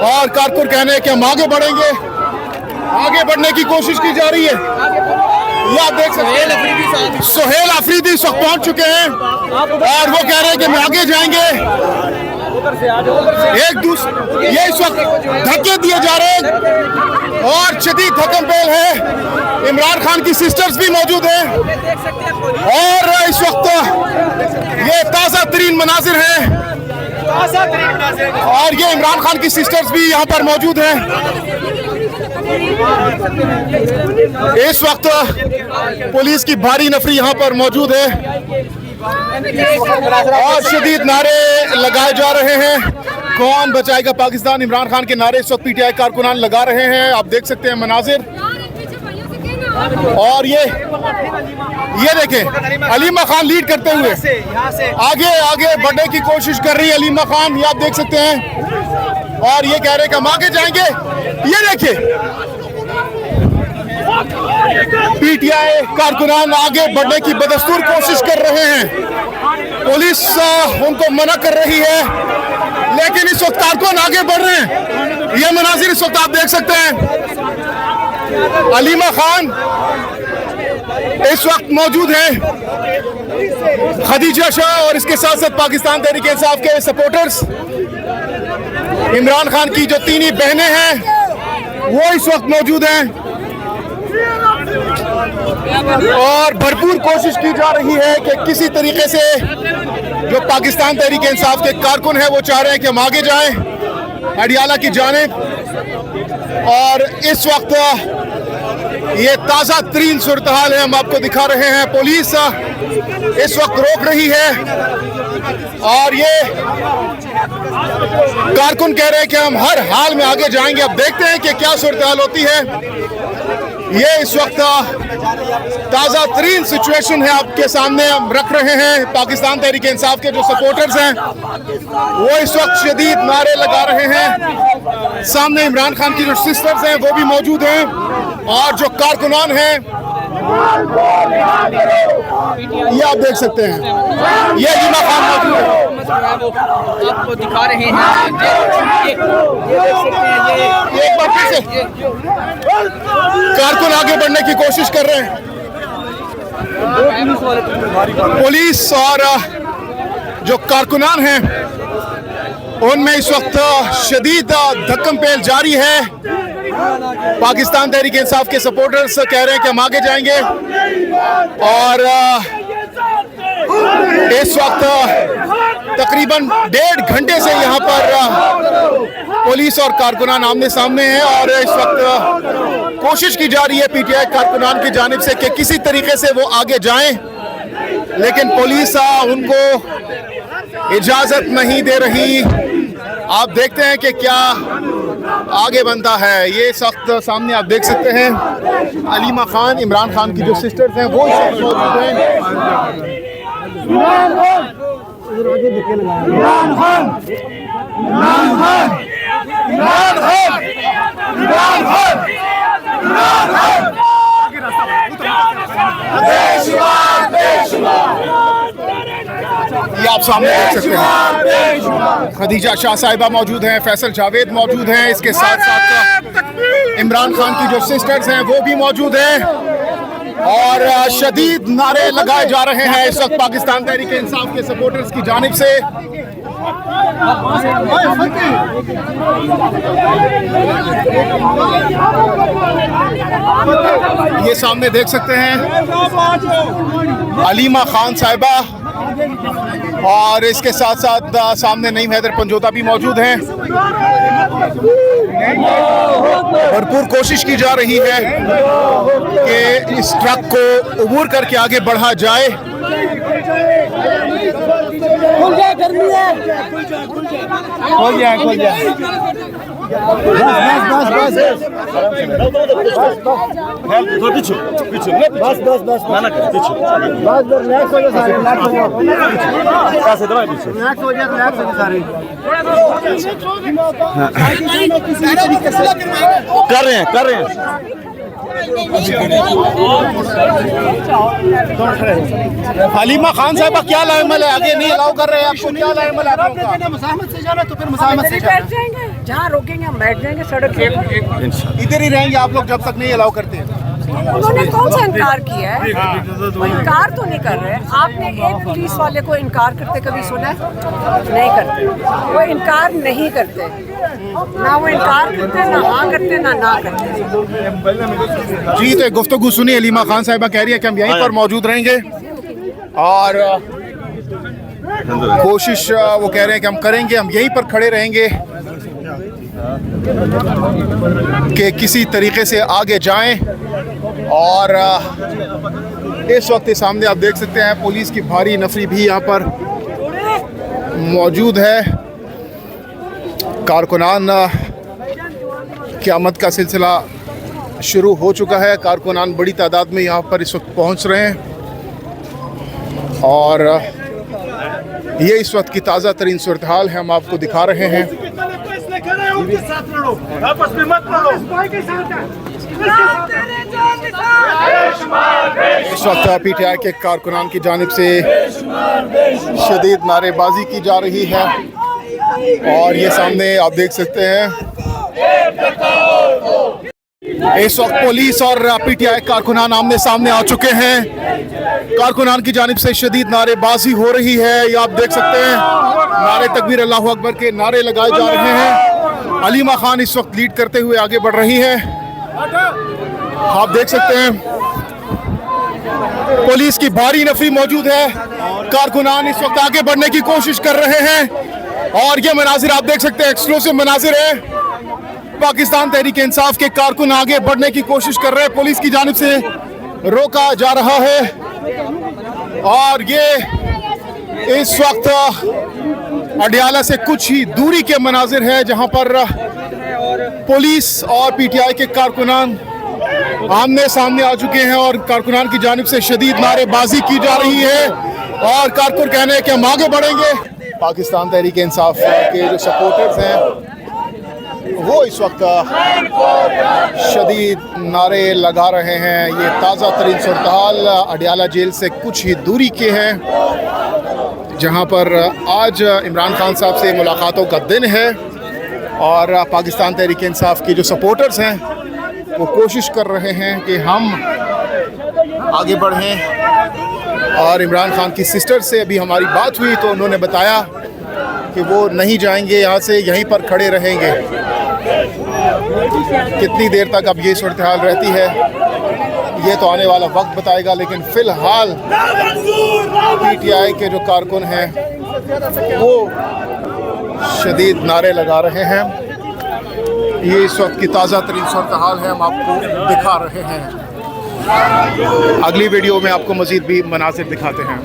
और कारकुन कहने हैं कि हम आगे बढ़ेंगे, आगे बढ़ने की कोशिश की जा रही है। ये आप देख सकते हैं सुहेल अफरीदी इस वक्त पहुंच चुके हैं और वो कह रहे हैं कि हम आगे जाएंगे। एक दूसरे ये इस वक्त धक्के दिए जा रहे हैं और शदीद धक्कम-पेल है। इमरान खान की सिस्टर्स भी मौजूद हैं और इस वक्त ये ताज़ा तरीन मनाजिर हैं और ये इमरान खान की सिस्टर्स भी यहाँ पर मौजूद हैं। इस वक्त पुलिस की भारी नफरी यहाँ पर मौजूद है और शदीद नारे लगाए जा रहे हैं। कौन बचाएगा पाकिस्तान, इमरान खान के नारे इस वक्त पीटीआई कारकुनान लगा रहे हैं। आप देख सकते हैं मनाजिर। और ये देखें अलीमा खान लीड करते हुए आगे आगे बढ़ने की कोशिश कर रही है अलीमा खान, ये आप देख सकते हैं। और ये कह रहे हैं कि हम आगे जाएंगे। ये देखिए पीटीआई कारकुनान आगे बढ़ने की बदस्तूर कोशिश कर रहे हैं। पुलिस उनको मना कर रही है लेकिन इस वक्त कारकुन आगे बढ़ रहे हैं। ये मनाजिर इस वक्त आप देख सकते हैं। अलीमा खान इस वक्त मौजूद है, खदीजा शाह और इसके साथ साथ पाकिस्तान तहरीक इंसाफ के सपोर्टर्स, इमरान खान की जो तीनों बहनें हैं वो इस वक्त मौजूद हैं और भरपूर कोशिश की जा रही है कि किसी तरीके से जो पाकिस्तान तहरीक इंसाफ के कारकुन हैं वो चाह रहे हैं कि हम आगे जाएं अडियाला की जानिब। और इस वक्त ये ताज़ा तरीन सूरत हाल है, हम आपको दिखा रहे हैं। पुलिस इस वक्त रोक रही है और ये कारकुन कह रहे हैं कि हम हर हाल में आगे जाएंगे। अब देखते हैं कि क्या सूरत हाल होती है। ये इस वक्त ताज़ा तरीन सिचुएशन है आपके सामने हम रख रहे हैं। पाकिस्तान तहरीक इंसाफ के जो सपोर्टर्स हैं वो इस वक्त शदीद नारे लगा रहे हैं। सामने इमरान खान की जो सिस्टर्स हैं वो भी मौजूद हैं और जो कारकुनान हैं ये आप देख सकते हैं। ये अलीमा खान मौजूद है, आपको दिखा रहे हैं। एक बार फिर से कारकुन आगे बढ़ने की कोशिश कर रहे हैं। पुलिस और जो कारकुनान हैं उनमें इस वक्त शदीद धक्कम-पेल जारी है। पाकिस्तान तहरीक इंसाफ के सपोर्टर्स कह रहे हैं कि हम आगे जाएंगे और इस वक्त तकरीबन 1.5 घंटे से यहाँ पर पुलिस और कारकुनान आमने सामने हैं और इस वक्त कोशिश की जा रही है पीटीआई कारकुनान की जानिब से कि किसी तरीके से वो आगे जाएं, लेकिन पुलिस उनको इजाज़त नहीं दे रही। आप देखते हैं कि क्या आगे बनता है। ये सख्त सामने आप देख सकते हैं अलीमा खान, इमरान खान की जो सिस्टर्स हैं वो मौजूद हैं। ये आप सामने देख सकते हैं खदीजा शाह साहिबा मौजूद हैं, फैसल जावेद मौजूद हैं, इसके साथ साथ इमरान खान की जो सिस्टर्स हैं वो भी मौजूद हैं और शदीद नारे लगाए जा रहे हैं इस वक्त पाकिस्तान तहरीक इंसाफ के सपोर्टर्स की जानिब से। ये सामने देख सकते हैं अलीमा खान साहिबा और इसके साथ साथ सामने नईम हैदर पंजोता भी मौजूद हैं। भरपूर कोशिश की जा रही है कि इस ट्रक को अबूर करके आगे बढ़ा जाए। गर्मी है, खोल जाए। कर रहे हैं। हलीमा खान साहब क्या लाइमल है, आगे नहीं अलाउ कर रहे हैं आपको, क्या लाइमल है? मज़ाहमत से जाना तो फिर मज़ाहमत से जाना। जहाँ रोकेंगे हम बैठ जाएंगे सड़क के ऊपर। इधर ही रहेंगे आप लोग जब तक नहीं अलाउ करते हैं? उन्होंने कौन सा इनकार किया है? वो इनकार तो नहीं कर रहे। आपने एक पुलिस वाले को इनकार करते कभी सुना है? नहीं करते। वो इनकार नहीं करते, ना वो इनकार करते, ना हाँ करते, ना करते। जी, तो गुफ्तगू सुनी अलीमा खान साहिबा कह रही है कि हम यहीं पर मौजूद रहेंगे और कोशिश वो कह रहे हैं कि हम करेंगे, हम यहीं पर खड़े रहेंगे कि किसी तरीके से आगे जाएं। और इस वक्त सामने आप देख सकते हैं पुलिस की भारी नफरी भी यहाँ पर मौजूद है। कारकुनान क़यामत का सिलसिला शुरू हो चुका है। कारकुनान बड़ी तादाद में यहाँ पर इस वक्त पहुँच रहे हैं और ये इस वक्त की ताज़ा तरीन सूरत हाल है, हम आपको दिखा रहे हैं। इस वक्त पीटीआई के कारकुनान की जानिब से शदीद नारेबाजी की जा रही है और ये सामने आप देख सकते हैं इस वक्त पुलिस और पीटीआई कारकुनान आमने सामने आ चुके हैं। कारकुनान की जानिब से शदीद नारेबाजी हो रही है, ये आप देख सकते हैं। नारे तकबीर अल्लाहु अकबर के नारे लगाए जा रहे हैं। अलीमा खान इस वक्त लीड करते हुए आगे बढ़ रही है, आप देख सकते हैं। पुलिस की भारी नफरी मौजूद है, कारकुनान इस वक्त आगे बढ़ने की कोशिश कर रहे हैं और ये मनाजिर आप देख सकते हैं, एक्सक्लूसिव मनाजिर है। पाकिस्तान तहरीक इंसाफ के कारकुन आगे बढ़ने की कोशिश कर रहे हैं, पुलिस की जानिब से रोका जा रहा है और ये इस वक्त अडियाला से कुछ ही दूरी के मनाजिर है जहां पर पुलिस और पीटीआई के कारकुनान आमने सामने आ चुके हैं और कारकुनान की जानिब से शदीद नारेबाजी की जा रही है और कारकुन कहने हैं कि हम आगे बढ़ेंगे। पाकिस्तान तहरीक इंसाफ के जो सपोर्टर्स हैं वो इस वक्त शदीद नारे लगा रहे हैं। ये ताज़ा तरीन सूरत हाल अडियाला जेल से कुछ ही दूरी के हैं जहां पर आज इमरान खान साहब से मुलाकातों का दिन है और पाकिस्तान तहरीक इंसाफ के जो सपोर्टर्स हैं वो कोशिश कर रहे हैं कि हम आगे बढ़ें। और इमरान खान की सिस्टर से अभी हमारी बात हुई तो उन्होंने बताया कि वो नहीं जाएंगे यहाँ से, यहीं पर खड़े रहेंगे। कितनी देर तक अब ये सूरत हाल रहती है ये तो आने वाला वक्त बताएगा, लेकिन फ़िलहाल पीटीआई के जो कारकुन हैं वो शदीद नारे लगा रहे हैं। ये इस वक्त की ताज़ा तरीन सूरत हाल है, हम आपको दिखा रहे हैं। अगली वीडियो में आपको मज़ीद भी मनासिर दिखाते हैं।